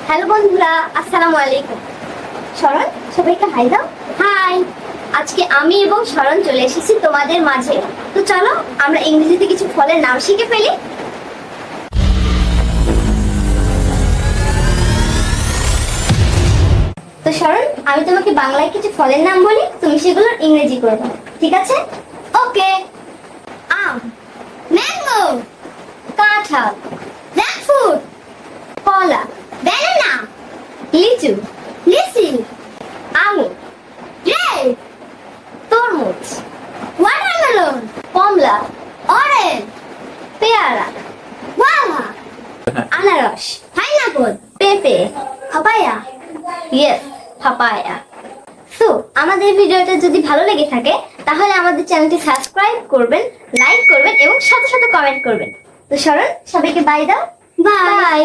Hello বন্ধুরা, আসসালামু আলাইকুম। শরণ, সবাইকে হাই দাও। হাই। আজকে আমি এবং শরণ চলে এসেছি তোমাদের মাঝে। তো চলো আমরা ইংরেজিতে কিছু ফলের নাম শিখে ফেলি। তো শরণ, আমি তোমাকে বাংলায় কিছু ফলের নাম বলি, তুমি সেগুলোর ইংরেজি করবে, ঠিক আছে? ওকে। আম, ম্যাঙ্গো, কাঁঠাল, জ্যাকফ্রুট, কলা, ব্যানানা, লিচু, লিচি, আঙুর, গ্রেপ, তরমুজ, ওয়াটারমেলন, কমলা, অরেঞ্জ, পেয়ারা, গুয়াভা, আনারস, পাইনাপল, পেঁপে, পাপায়া। Yes, papaya. সো আমাদের ভিডিওটা যদি ভালো লেগে থাকে তাহলে আমাদের চ্যানেলটি সাবস্ক্রাইব করবেন, লাইক করবেন এবং সাথে সাথে কমেন্ট করবেন। তো শরণ, সবাইকে বাই দাও। বাই।